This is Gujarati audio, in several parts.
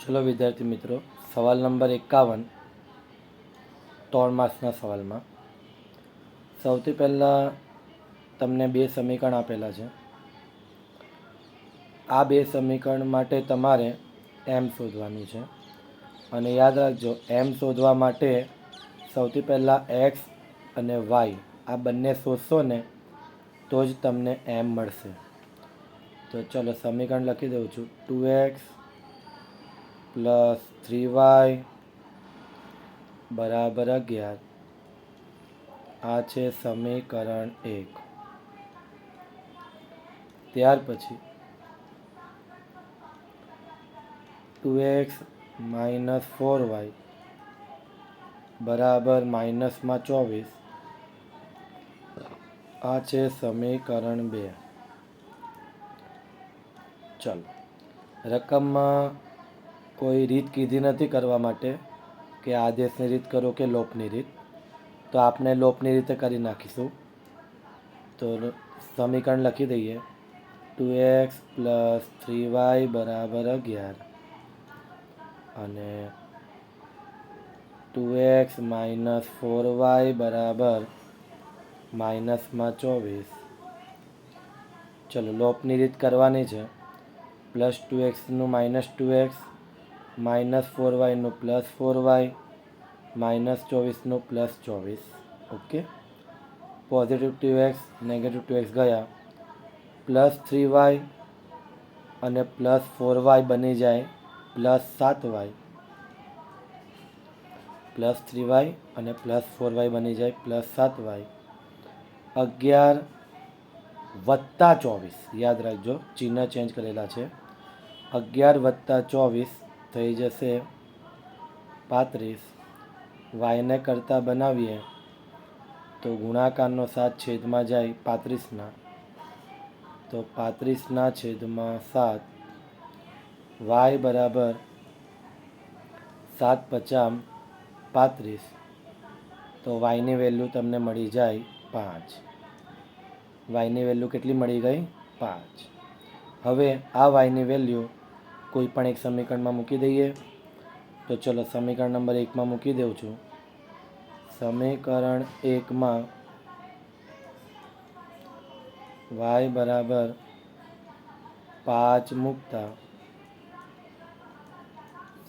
ચલો વિદ્યાર્થી મિત્રો, સવાલ નંબર 51 3 માર્ક્સના સવાલમાં સૌથી પહેલાં તમને બે સમીકરણ આપેલા છે. આ બે સમીકરણ માટે તમારે એમ શોધવાનું છે અને યાદ રાખજો, એમ શોધવા માટે સૌથી પહેલાં એક્સ અને વાય આ બંને શોધશો ને તો જ તમને એમ મળશે. તો ચલો સમીકરણ લખી દઉં છું. 2x પ્લસ 3y બરાબર 11. આ છે સમીકરણ 1. ત્યાર પછી 2x માઇનસ 4y બરાબર માઇનસમાં 24. આ છે સમીકરણ 2. ચલો, રકમમાં કોઈ રીત કીધી નથી કરવા માટે કે આદેશની રીત કરો કે લોપની રીત, તો આપણે લોપની રીતે કરી નાખીશું. તો સમીકરણ લખી દઈએ. 2x પ્લસ 3y બરાબર 11 અને 2x માઇનસ 4y બરાબર માઇનસમાં 24. ચલો, લોપની રીત કરવાની છે. પ્લસ 2xનું માઇનસ 2x, માઇનસ 4yનું પ્લસ 4y, માઇનસ 24નું plus 24. Okay, positive 2x negative 2x ગયા. પ્લસ 3y અને પ્લસ 4y બની જાય પ્લસ 7y. પ્લસ 3y અને પ્લસ 4y બની જાય પ્લસ 7y. 11 વત્તા 24, યાદ રાખજો ચિહ્ન ચેન્જ કરેલા છે. 11 વત્તા 24 થઈ જશે 35. વાયને કરતાં બનાવીએ તો ગુણાકારનો 7 છેદમાં જાય 35ના, તો 35ના છેદમાં 7. વાય બરાબર 7 પચામ 35. તો વાયની વેલ્યુ તમને મળી જાય 5. વાયની વેલ્યુ કેટલી મળી ગઈ? 5. હવે આ વાયની વેલ્યુ કોઈ પણ એક સમીકરણમાં મૂકી દઈએ. તો ચલો સમીકરણ નંબર 1માં મૂકી દઉં છું. સમીકરણ 1માં વાય બરાબર 5 મૂકતા,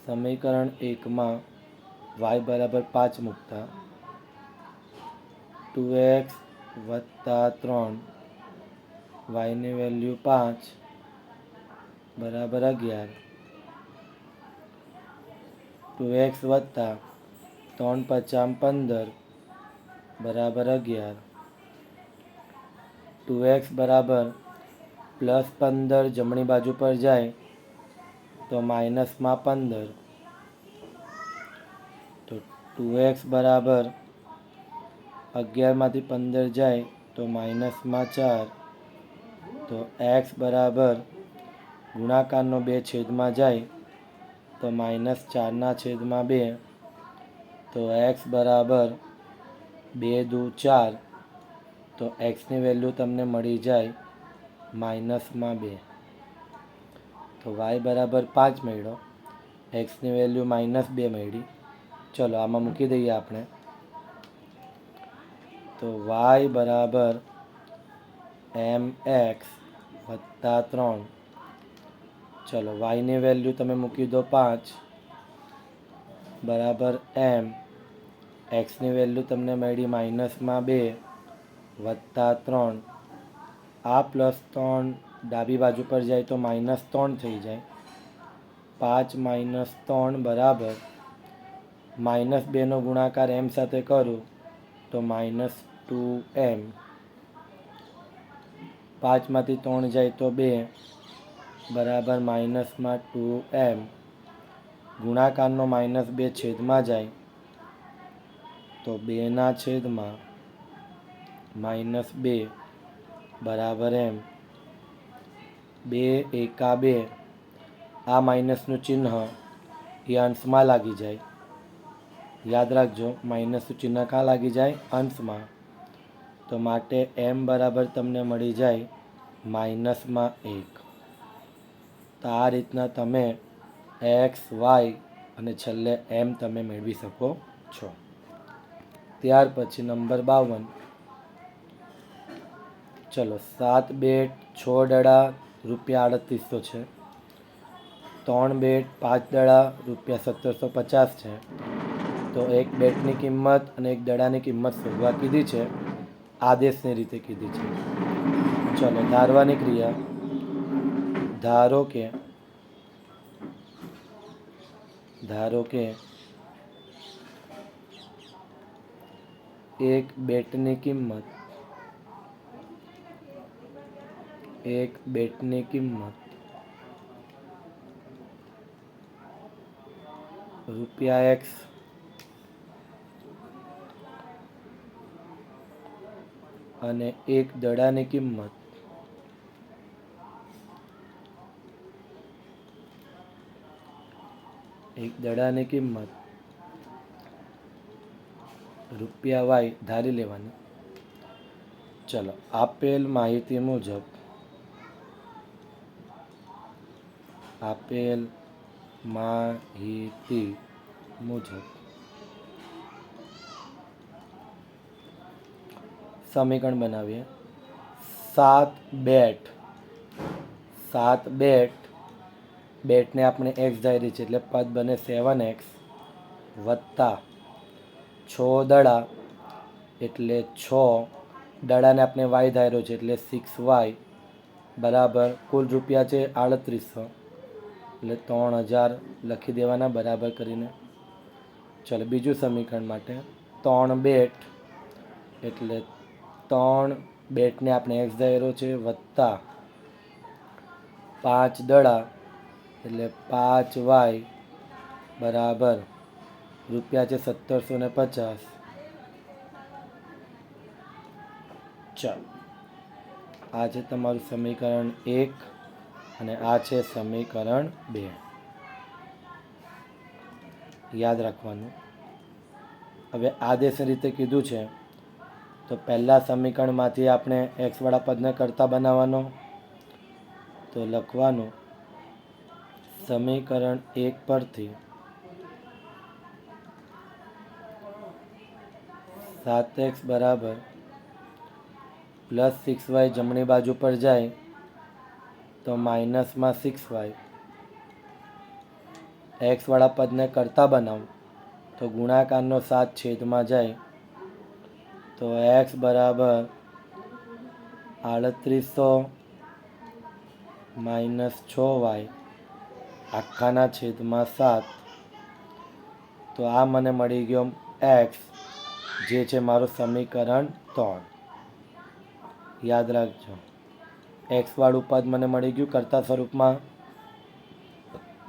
સમીકરણ 1માં વાય બરાબર 5 મૂકતા 2x વત્તા 3 વાયની વેલ્યુ 5 બરાબર 11. 2x વત્તા 3 પચામ 15 બરાબર 11. 2x બરાબર પ્લસ 15 જમણી બાજુ પર જાય તો માઇનસમાં 15. તો 2x બરાબર 11માંથી 15 જાય તો માઇનસમાં 4. તો x બરાબર ગુણાકારનો 2 છેદમાં જાય તો માઇનસ 4ના છેદમાં 2. તો x બરાબર 2 દુ 4. તો xની વેલ્યુ તમને મળી જાય માઇનસમાં 2. તો y બરાબર 5 મળ્યો, xની વેલ્યુ -2 મળી. ચલો આમાં મૂકી દઈએ આપણે. તો y બરાબર mx વત્તા 3. ચલો, yની વેલ્યુ તમે મૂકી દો 5 બરાબર m. xની વેલ્યુ તમને મળી -2 વત્તા 3. આ પ્લસ 3 ડાબી બાજુ પર જાય તો -3 થઈ જાય. 5 માઇનસ 3 બરાબર -2નો ગુણાકાર m સાથે કરું તો -2m. 5માંથી 3 જાય તો 2 બરાબર -2m. ગુણાકારનો -2 છેદમાં જાય તો 2ના છેદમાં -2 બરાબર m. 2 એકા 2. આ માઇનસનું ચિહ્ન એ અંશમાં લાગી જાય. યાદ રાખજો, માઇનસનું ચિહ્ન ક્યાં લાગી જાય? અંશમાં. તો માટે m બરાબર તમને મળી જાય -1. તો આ રીતના તમે એક્સ વાય અને છેલ્લે એમ તમે મેળવી શકો છો. ત્યાર પછી નંબર 52. ચલો 7 બેટ 6 દડા ₹3800 છે. 3 બેટ 5 દડા ₹1750 છે. તો એક બેટની કિંમત અને એક દડાની કિંમત શોધવા કીધી છે. આદેશની રીતે કીધી છે. ચલો ધારવાની ક્રિયા. ધારો કે એક બેટની કિંમત ₹x અને એક દડાની કિંમત ₹y ધારી લેવાની. ચલો આપેલ માહિતી મુજબ સમીકરણ બનાવીએ. 7 બેટને આપણે x ધારી છે એટલે પદ બને 7x વત્તા 6 દડા એટલે 6 દડાને આપણે y ધાર્યો છે એટલે 6y બરાબર કુલ રૂપિયા છે 3800 એટલે 3000 લખી દેવાના બરાબર કરીને. ચલો બીજું સમીકરણ માટે 3 બેટ એટલે 3 બેટને આપણે x ધાર્યો છે વત્તા 5 દડા એટલે 5y બરાબર રૂપિયા છે 1750. ચાલો આ છે તમારું સમીકરણ 1 અને આ છે સમીકરણ 2. યાદ રાખવાનું. હવે આદેશની રીતે કીધું છે તો પહેલા સમીકરણમાંથી આપણે x વાળા પદને કરતા બનાવવાનો. તો લખવાનું સમીકરણ 1 પરથી 7x બરાબર +6y જમણી બાજુ પર જાય તો માઇનસમાં 6y. x વાળા પદને કરતા બનાવું તો ગુણાકારનો 7 છેદમાં જાય તો x બરાબર 3800 - 6y આખાના છેદમાં 7. તો આ મને મળી ગયો x, જે છે મારું સમીકરણ 3. યાદ રાખજો, x વાળું પદ મને મળી ગયું કરતા સ્વરૂપમાં,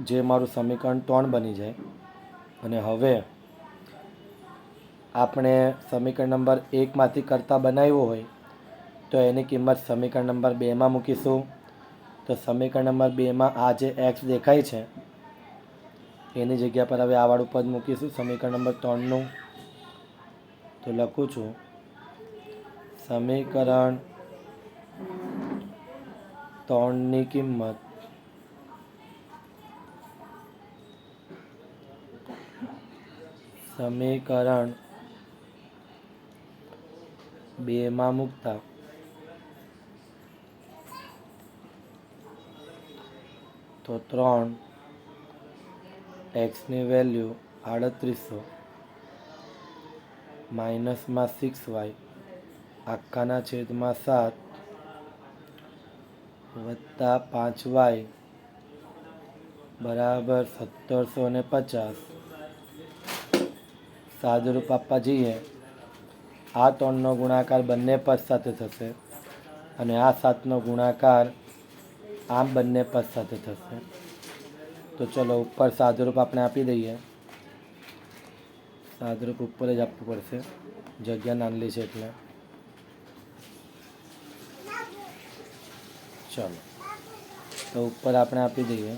જે મારું સમીકરણ 3 બની જાય. અને હવે આપણે સમીકરણ નંબર 1 માંથી કરતા બનાવ્યું હોય તો એની કિંમત સમીકરણ નંબર 2 માં મૂકીશું. તો સમીકરણ નંબર 2 માં આ જે x દેખાય છે એની જગ્યા પર હવે આ વાળું પદ મૂકીશું સમીકરણ નંબર 3 નું. તો લખું છું સમીકરણ 3 ની કિંમત સમીકરણ 2 માં મૂકતા તો 3 x ની વેલ્યુ 3800 માઇનસમાં 6y આખાના છેદમાં 7 વત્તા 5y બરાબર 1750. સાદુરૂપ આપવા જઈએ આ 3નો ગુણાકાર બંને પદ સાથે થશે અને આ 7નો ગુણાકાર આમ બંને પદ સાથે થશે. તો ચલો ઉપર સાદુરૂપ આપણે આપી દઈએ. સાદુરૂપ ઉપર જ આપવું પડશે, જગ્યા નાનલી છે એટલે. ચલો તો ઉપર આપણે આપી દઈએ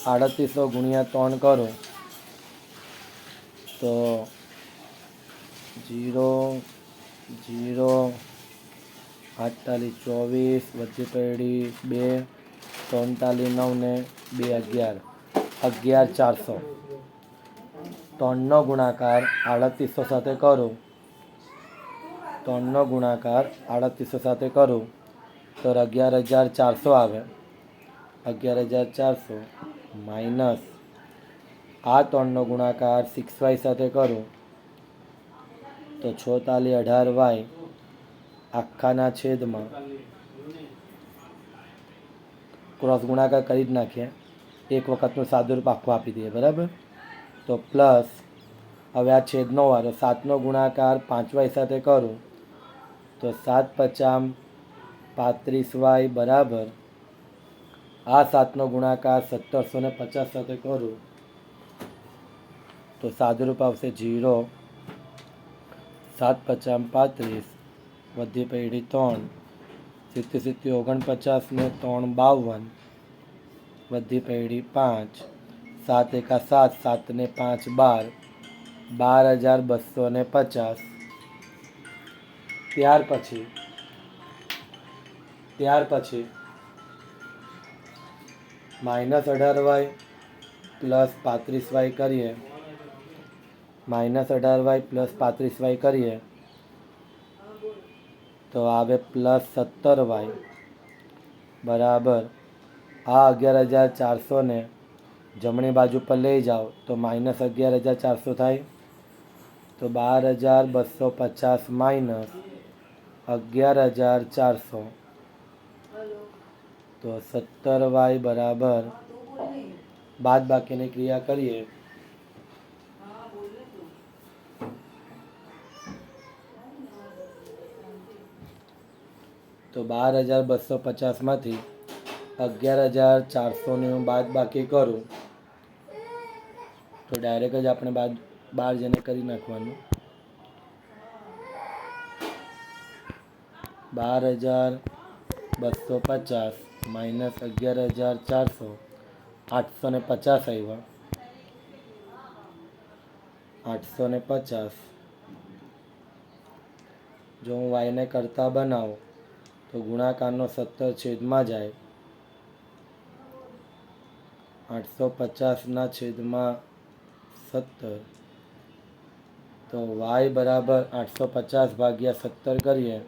3800 ગુણ્યા 3 કરો તો 0 0 48 24 વચ્ચે પડી 2 39 ને 2 11 11400 3નો ગુણાકાર 3800 સાથે કરું 3નો ગુણાકાર 3800 સાથે કરું તો 11400 આવે 11400 માઇનસ આ 3નો ગુણાકાર 6y સાથે કરું તો 4618y આખાના છેદમાં ક્રોસ ગુણાકાર કરી જ નાખીએ એક વખતનું સાદુરૂપ આખું આપી દઈએ બરાબર તો પ્લસ હવે આ છેદનો વારો 7નો ગુણાકાર 5y સાથે કરું તો 7 50 35y બરાબર આ 7નો ગુણાકાર 1750 સાથે કરું તો સાદુરૂપ આવશે 0 7 50 35 વધી પેઢી 3 સિત્તી 49 ને 3 52 વધી પેઢી 5 7 એકા 7 7 ને 5 12 12250 ત્યાર પછી -18y પ્લસ 35y કરીએ -18y પ્લસ 35y કરીએ તો આવે પ્લસ 17y બરાબર આ 11400 ને જમણી બાજુ પર લઈ જાઓ તો -11400 થાય તો 12250 માઇનસ 11400 તો 17y બરાબર બાદ બાકીની ક્રિયા કરીએ તો 12250 માંથી 11400 ની હું બાદ બાકી કરું તો ડાયરેક્ટ જ આપણે બાર જને કરી નાખવાનું 12250 માઇનસ 11400 850 આવ્યા 850 જો હું વાયને કરતા બનાવું તો ગુણાકારનો 17 છેદમાં જાય 850 ના છેદમાં 17 તો y બરાબર 850 ભાગ્યા 17 કરીએ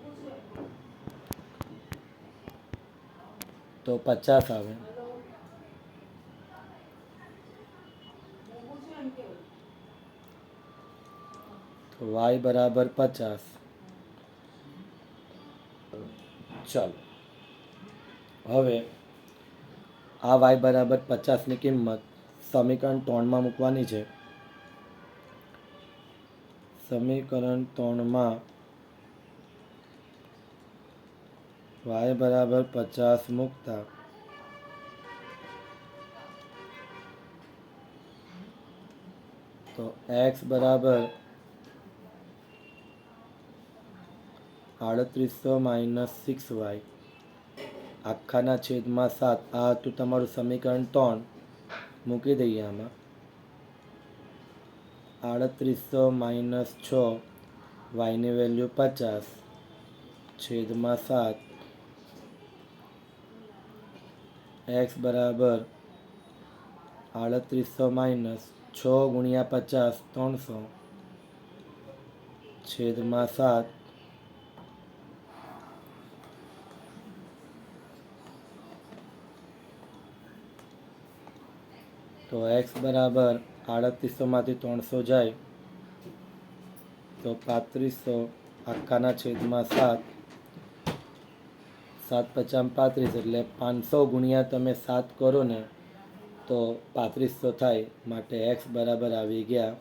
તો 50 આવે તો y બરાબર 50 ચાલો હવે આ y બરાબર 50 ની કિંમત સમીકરણ 3 માં મૂકવાની છે સમીકરણ 3 માં y બરાબર 50 મૂકતા તો x બરાબર 3800 માઇનસ 6y આખાના છેદમાં 7 આ હતું તમારું સમીકરણ 3 મૂકી દઈએ આમાં 3800 માઇનસ 6 વાયની વેલ્યુ 50 છેદમાં 7 x બરાબર 3800 માઇનસ 6 ગુણ્યા 50 300 છેદમાં 7 તો x બરાબર 3800 માંથી 300 જાય તો 3500 આખાના છેદમાં 7 7 50 35 એટલે 500 ગુણ્યા તમે 7 કરો ને તો 3500 થાય માટે x બરાબર આવી ગયા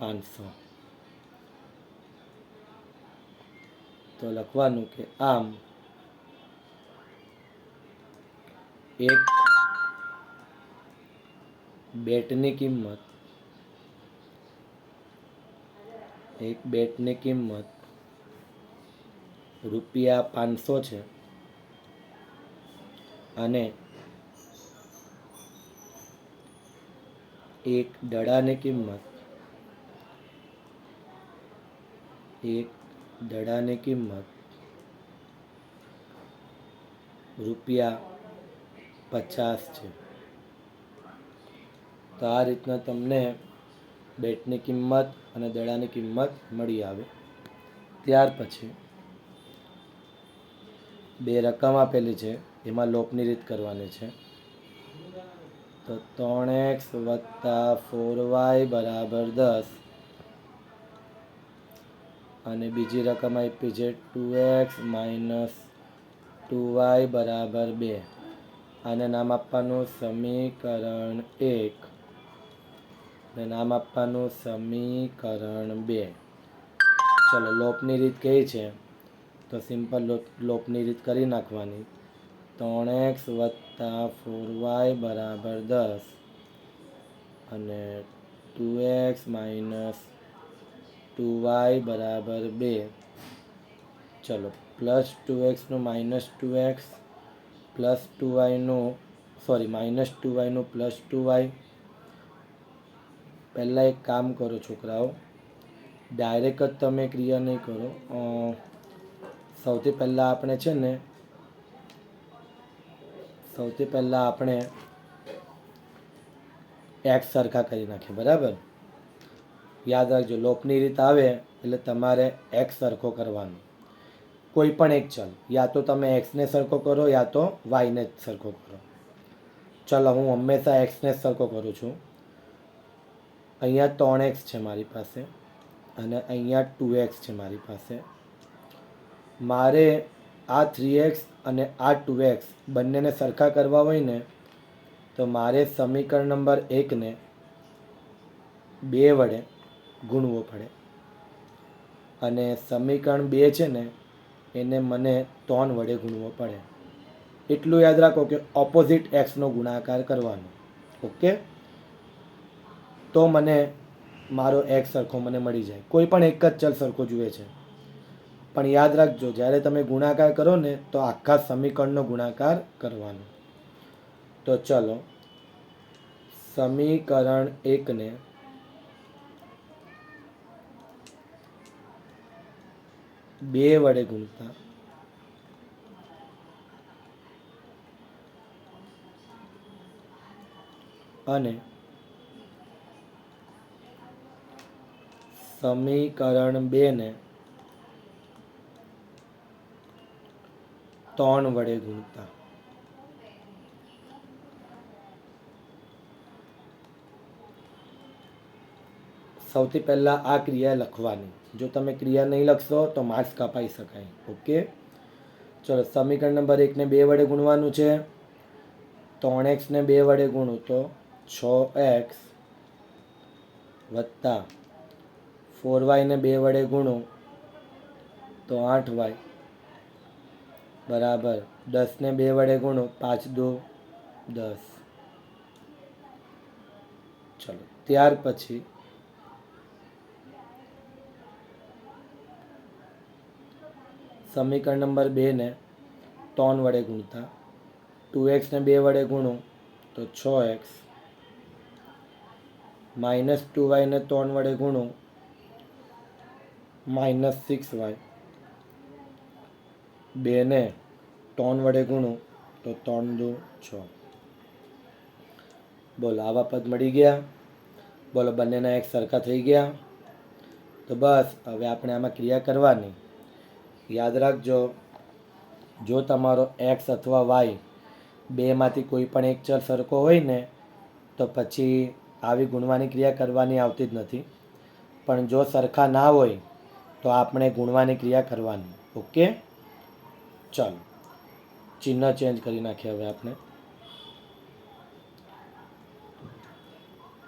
500 તો લખવાનું કે આમ એક બેટની કિંમત રૂપિયા 500 છે અને એક દડાની કિંમત રૂપિયા 50 છે. તો આ રીતના તમને બેટની કિંમત અને દડાની કિંમત મળી આવે. ત્યાર પછી બે રકમ આપેલી છે, એમાં લોપની રીત કરવાની છે. તો 3x વત્તા 4y બરાબર 10 અને બીજી રકમ આપી છે 2x માઇનસ 2y બરાબર 2. આને નામ આપવાનું સમીકરણ 1 ને નામ આપવાનું સમીકરણ 2. ચલો લોપની રીત કઈ છે તો સિમ્પલ લોપની રીત કરી નાખવાની. 3x વત્તા 4y બરાબર 10 અને 2x માઇનસ 2y બરાબર 2. ચલો પ્લસ 2xનું માઇનસ 2x પ્લસ 2yનું માઇનસ 2yનું પ્લસ 2y. પહેલાં એક કામ કરો છોકરાઓ, ડાયરેક્ટ જ તમે ક્રિયા નહીં કરો. સૌથી પહેલાં આપણે એક્સ સરખા કરી નાખીએ. બરાબર, યાદ રાખજો લોપની રીત આવે એટલે તમારે એક્સ સરખો કરવાનો. કોઈ પણ એક ચલ, યા તો તમે એક્સને સરખો કરો યા તો વાયને જ સરખો કરો. ચલો હું હંમેશા એક્સને સરખો કરું છું. અહીંયા 3x છે મારી પાસે અને અહીંયા 2x છે મારી પાસે. મારે આ 3x અને આ 2x બંનેને સરખા કરવા હોય ને તો મારે સમીકરણ નંબર 1ને 2 વડે ગુણવો પડે અને સમીકરણ 2 છે ને એને મને 3 વડે ગુણવો પડે. એટલું યાદ રાખો કે ઓપોઝિટ એક્સનો ગુણાકાર કરવાનો. ઓકે, તો મને મારો એક્સ સરખો મને મળી જાય. કોઈ પણ એક જ ચલ સરખો જુએ છે, પણ યાદ રાખજો જ્યારે તમે ગુણાકાર કરો ને તો આખા સમીકરણનો ગુણાકાર કરવાનો. તો ચલો સમીકરણ 1ને 2 વડે ગુણતા અને સમીકરણ 2ને 3 વડે ગુણતા. સૌથી પહેલાં આ ક્રિયા લખવાની. જો તમે ક્રિયા નહીં લખશો તો માર્ક્સ કપાઈ શકાય. ઓકે, ચલો સમીકરણ નંબર 1ને 2 વડે ગુણવાનું છે. 3xને 2 વડે ગુણું તો 6x વત્તા 4yને 2 વડે ગુણું તો 8y બરાબર 10ને 2 વડે ગુણું 5 દુ 10. ચલો ત્યાર પછી સમીકરણ નંબર 2ને 3 વડે ગુણતા 2xને 2 વડે ગુણું તો 6x માઇનસ 2yને 3 વડે ગુણું માઇનસ 6y 2ને 3 વડે ગુણું તો 3 દુ 6. બોલો આવા પદ મળી ગયા. બોલો બંનેના એક સરખા થઈ ગયા. તો બસ હવે આપણે આમાં ક્રિયા કરવાની. યાદ રાખજો, જો તમારો એક્સ અથવા વાય બેમાંથી કોઈ પણ એક ચલ સરખો હોય ને તો પછી આવી ગુણવાની ક્રિયા કરવાની આવતી જ નથી. પણ જો સરખા ના હોય તો આપણે ગુણવાની ક્રિયા કરવાની. ઓકે, ચાલો ચિહ્ન ચેન્જ કરી નાખીએ હવે આપણે.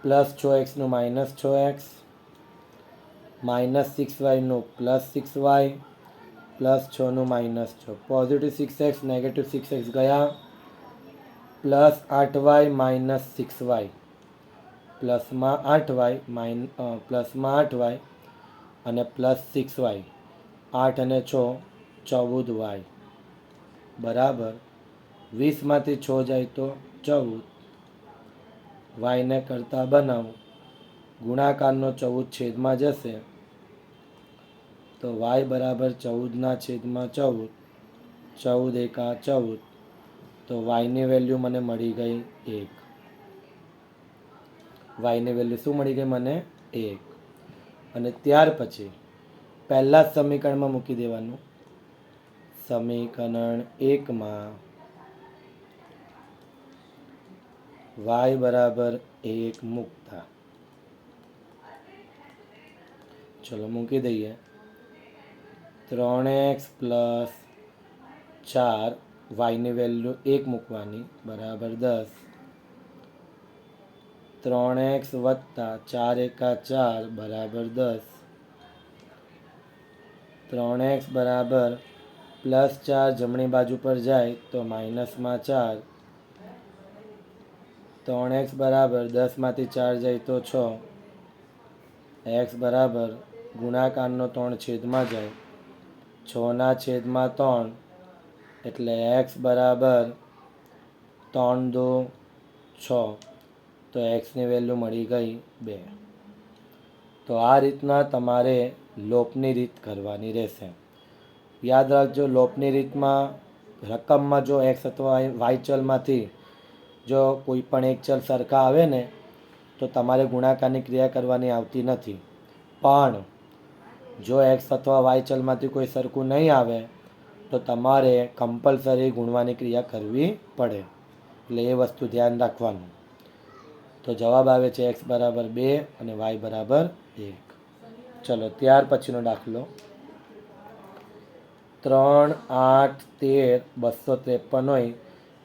પ્લસ 6xનું માઇનસ 6x માઇનસ 6yનું પ્લસ 6y પ્લસ 6નું minus 6. Positive 6x negative 6x ગયા. Plus 8y minus 6y પ્લસમાં 8y પ્લસમાં 8y અને પ્લસ 6y 8 અને 6 14y બરાબર 20માંથી 6 જાય તો 14. વાયને કરતા બનાવો, ગુણાકારનો 14 છેદમાં જશે તો y બરાબર 14 ના છેદમાં 14. 14 એકા 14 તો વાયની વેલ્યુ મને મળી ગઈ 1. વાયની વેલ્યુ શું મળી ગઈ મને? 1. અને ત્યાર પછી પહેલા જ સમીકરણમાં મૂકી દેવાનું. સમીકરણ 1માં y બરાબર 1 મૂકતા, ચલો મૂકી દઈએ. 3x પ્લસ 4, વાયની વેલ્યુ 1 મૂકવાની, બરાબર 10. 3x વત્તા 4 એકા 4 બરાબર 10. 3x બરાબર પ્લસ 4 જમણી બાજુ પર જાય તો માઇનસમાં 4. 3x બરાબર 10માંથી 4 જાય તો 6. x બરાબર ગુણાકારનો 3 છેદમાં જાય, 6/3, એટલે x બરાબર 3 દો 6, તો xની વેલ્યુ મળી ગઈ 2. તો આ રીતના તમારે લોપની રીત કરવાની રહેશે. યાદ રાખજો, લોપની રીતમાં રકમમાં જો x અથવા y ચલમાંથી જો કોઈ પણ એક ચલ સરખા આવે ને તો તમારે ગુણાકારની ક્રિયા કરવાની આવતી નથી. પણ જો x અથવા y ચલમાંથી કોઈ સરખું નહીં આવે તો તમારે કમ્પલસરી ગુણવાની ક્રિયા કરવી પડે. એટલે એ વસ્તુ ધ્યાન રાખવાનું. તો જવાબ આવે છે x બરાબર 2 અને y બરાબર 1. ચલો ત્યાર પછીનો દાખલો. 3, 8, 13, 253 હોય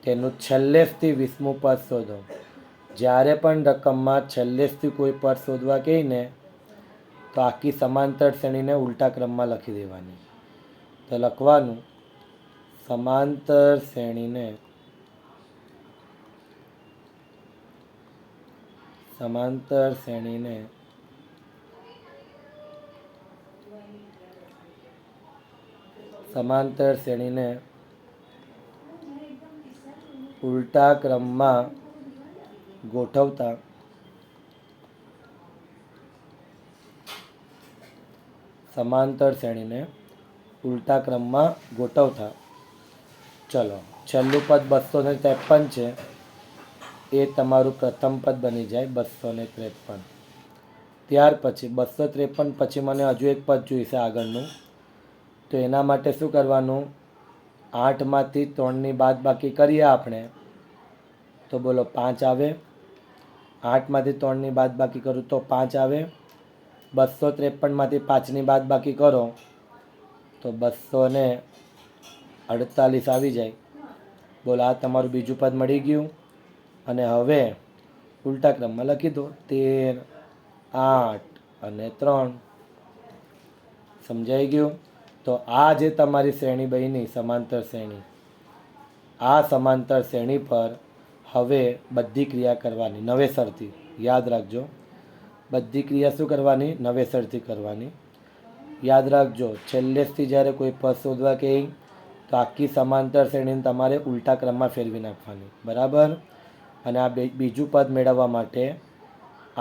તેનું છેલ્લેથી 20મું પદ શોધો. જ્યારે પણ રકમમાં છેલ્લેથી કોઈ પદ શોધવા કહીને તો આખી સમાંતર શ્રેણીને ઉલટા ક્રમમાં લખી દેવાની. તો લખવાનું સમાંતર શ્રેણીને ઉલટા ક્રમમાં ગોઠવતા ચલો છેલ્લું પદ 253 છે, એ તમારું પ્રથમ પદ બની જાય 253. ત્યાર પછી 253 પછી મને હજુ એક પદ જોઈશે આગળનું. તો એના માટે શું કરવાનું? 8માંથી 3ની બાદબાકી કરીએ આપણે તો બોલો 5 આવે. 8માંથી 3ની બાદબાકી કરું તો 5 આવે. 253માંથી 5ની બાદબાકી કરો તો 248 આવી જાય. બોલો આ તમારું બીજું પદ મળી ગયું. અને હવે ઉલટા ક્રમમાં લખી દો 13, 8 અને 3. સમજાઈ ગયું? તો આ જે તમારી શ્રેણી બની સમાંતર શ્રેણી, આ સમાંતર શ્રેણી પર હવે બધી ક્રિયા કરવાની નવેસરથી. યાદ રાખજો, બધી ક્રિયા શું કરવાની? નવેસરથી કરવાની. યાદ રાખજો, છેલ્લેથી જ્યારે કોઈ પદ શોધવા કહે તો આખી સમાંતર શ્રેણીને તમારે ઉલટા ક્રમમાં ફેરવી નાખવાની, બરાબર. અને આ બીજું પદ મેળવવા માટે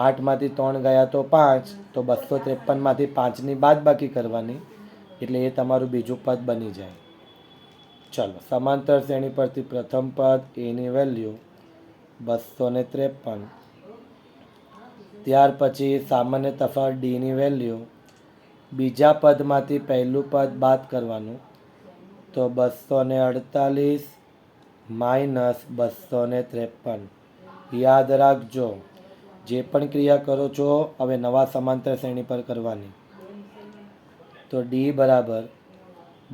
8માંથી 3 ગયા તો 5, તો 253માંથી 5ની બાદબાકી કરવાની, એટલે એ તમારું બીજું પદ બની જાય. ચલો સમાંતર શ્રેણી પરથી પ્રથમ પદ એની વેલ્યુ 253. ત્યાર પછી સામાન્ય તફાવત ડીની વેલ્યુ, બીજા પદમાંથી પહેલું પદ બાદ કરવાનું, તો 248 માઇનસ 253. યાદ રાખજો, જે પણ ક્રિયા કરો છો હવે નવા સમાંતર શ્રેણી પર કરવાની. તો ડી બરાબર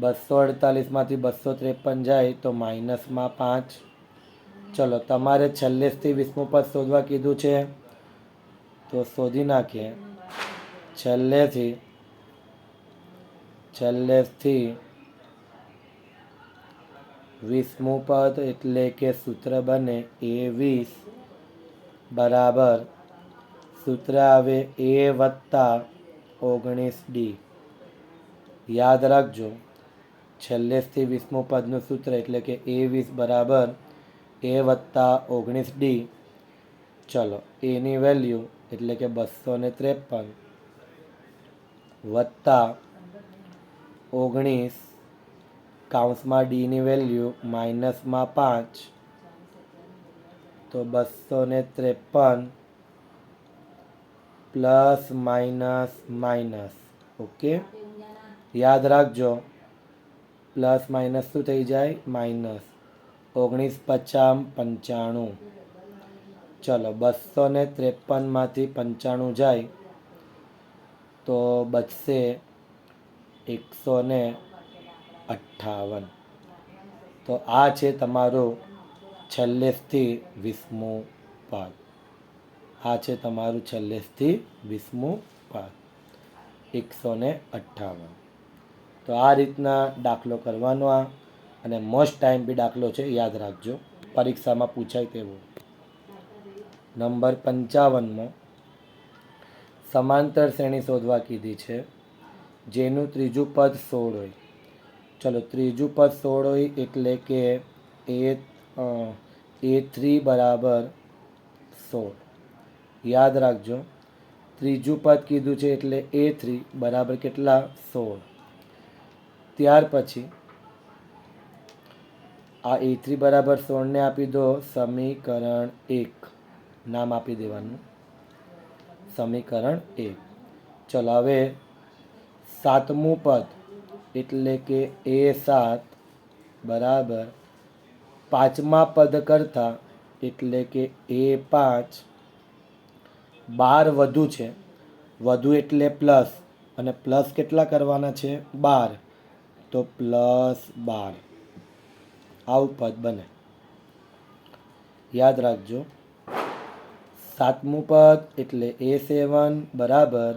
248માંથી 253 જાય તો માઇનસમાં 5. ચલો તમારે છેલ્લેથી 20મું પદ શોધવા કીધું છે તો શોધી નાખીએ. છેલ્લેથી 20મું પદ એટલે કે સૂત્ર બને A20 બરાબર સૂત્ર આવે A વત્તા 19D. યાદ રાખજો, છેલ્લેથી 20મું પદનું સૂત્ર એટલે કે A20 બરાબર A વત્તા 19D. ચલો એની વેલ્યુ એટલે કે 253 વત્તા 19 કૌંસમાં ડીની વેલ્યુ માઇનસમાં 5 તો 253 પ્લસ માઇનસ માઇનસ. ઓકે, યાદ રાખજો પ્લસ માઇનસ શું થઈ જાય? માઇનસ. 19 50 95. ચલો 253માંથી 95 જાય તો બચશે 158. તો આ છે તમારું 46થી 20મું પદ. આ છે તમારું 46થી 20મું પદ 158. તો આ રીતના દાખલો કરવાનો આ, અને મોસ્ટ ટાઈમ બી દાખલો છે, યાદ રાખજો, પરીક્ષામાં પૂછાય તેવો. નંબર 55 સમાંતર શ્રેણી શોધવા કીધી છે, જેનું ત્રીજું પદ 16 હોય. ચલો ત્રીજું પદ 16 હોય એટલે કે A3 બરાબર 16. યાદ રાખજો ત્રીજું પદ કીધું છે એટલે A3 બરાબર કેટલા? 16. ત્યાર પછી આ A3 બરાબર 16 ને આપી દો સમીકરણ 1. નામ આપી દેવાનું સમીકરણ 1. ચલો હવે સાતમું પદ એટલે કે A7 બરાબર પાંચમા પદ કરતાં એટલે કે A5 12 વધુ છે. વધુ એટલે પ્લસ, અને પ્લસ કેટલા કરવાના છે? 12. તો પ્લસ 12 આવું પદ બને. યાદ રાખજો સાતમું પદ એટલે A7 બરાબર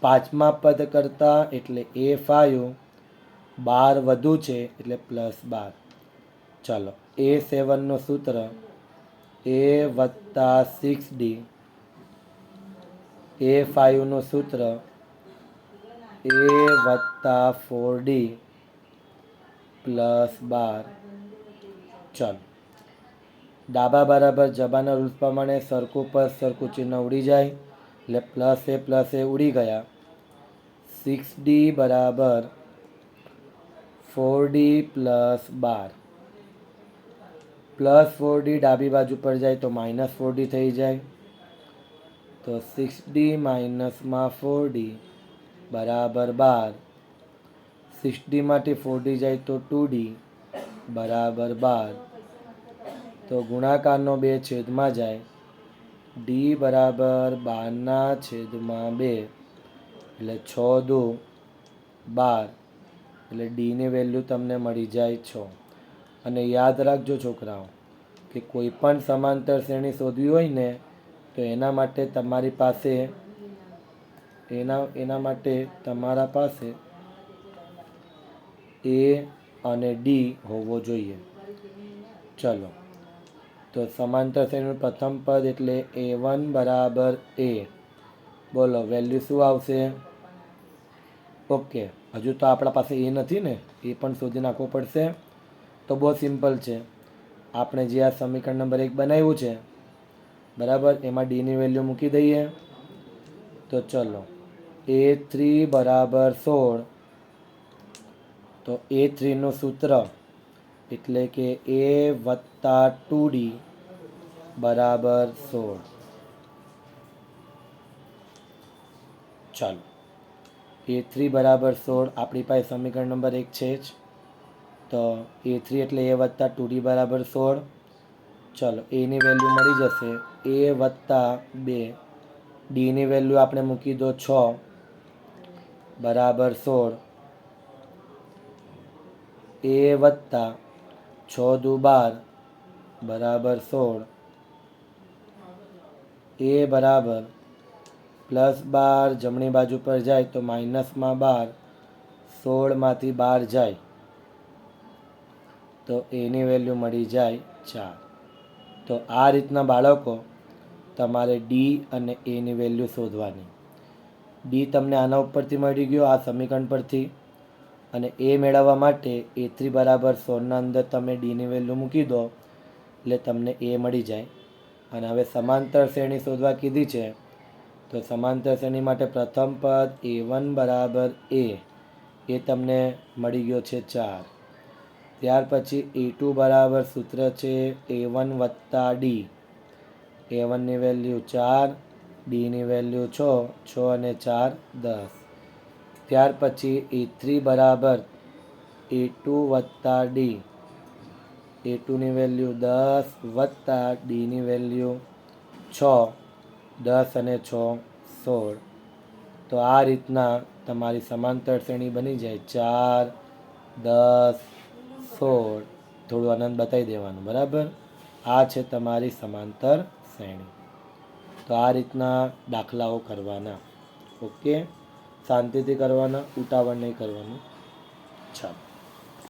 પાંચમા પદ કરતાં એટલે A5 12 વધુ છે એટલે પ્લસ 12. ચાલો A7નું સૂત્ર A + 6D, A5નું સૂત્ર A + 4D પ્લસ 12. ચાલો ડાબા બરાબર જબાના રૂલ્સ પ્રમાણે સરખું પદ સરખું ચિહ્ન ઉડી જાય એટલે પ્લસ એ ઉડી ગયા. 6D બરાબર 4D પ્લસ 12. પ્લસ 4D ડાબી બાજુ પર જાય તો માઇનસ 4D થઈ જાય. તો 6D માઇનસમાં 4D બરાબર 12. 6D માંથી 4D જાય તો 2D બરાબર 12. તો ગુણાકારનો 2 છેદમાં જાય. D બરાબર 12/2 એટલે 6 દુ 12. એટલે Dની વેલ્યુ તમને મળી જાય 6. અને યાદ રાખજો છોકરાઓ કે કોઈ પણ સમાંતર શ્રેણી શોધવી હોય ને તો એના માટે તમારા પાસે A અને D હોવો જોઈએ. ચલો તો સમાંતર શ્રેણીનું પ્રથમ પદ એટલે A1 બરાબર A. બોલો વેલ્યુ શું આવશે? ઓકે, હજુ તો આપણા પાસે A નથી ને, એ પણ શોધી નાખવો પડશે. તો બહુ સિમ્પલ છે. આપણે જે આ સમીકરણ નંબર 1 બનાવ્યું છે બરાબર, એમાં Dની વેલ્યુ મૂકી દઈએ. તો ચલો A3 બરાબર 16. તો A3નું સૂત્ર એટલે કે A + 2D બરાબર 16. ચાલો A3 બરાબર 16 આપણી પાસે સમીકરણ નંબર 1 છે જ. તો A3 એટલે A + 2D બરાબર 16. ચલો એની વેલ્યુ મળી જશે A + 2. Dની વેલ્યુ આપણે મૂકી દો 6 બરાબર 16. A + 6 દુ 12 બરાબર 16. A બરાબર પ્લસ 12 જમણી બાજુ પર જાય તો માઇનસમાં 12. 16માંથી 12 જાય તો એની વેલ્યુ મળી જાય 4. તો આ રીતના બાળકો તમારે D અને Aની વેલ્યુ શોધવાની. D તમને આના ઉપરથી મળી ગયો, આ સમીકરણ પરથી. અને A મેળવવા માટે A3 બરાબર 16ના અંદર તમે Dની વેલ્યુ મૂકી દો એટલે તમને A મળી જાય. અને હવે સમાંતર શ્રેણી શોધવા કીધી છે તો સમાંતર શ્રેણી માટે પ્રથમ પદ A1 બરાબર A એ તમને મળી ગયો છે 4. ત્યાર પછી A2 બરાબર સૂત્ર છે A1 + D A1ની વેલ્યુ 4, Dની વેલ્યુ 6, 6 અને 4 10. ત્યાર પછી A3 બરાબર A2 વત્તા D. A2ની વેલ્યુ 10 વત્તા Dની વેલ્યુ 6, 10 અને 6 16. તો આ રીતના તમારી સમાંતર શ્રેણી બની જાય 4, 10, 16. થોડું આનંદ બતાવી દેવાનું, બરાબર. આ છે તમારી સમાંતર શ્રેણી. તો આ રીતના દાખલાઓ કરવાના. ઓકે, શાંતિથી કરવાના, ઉતાવળ નહીં કરવાનું. ચાલો.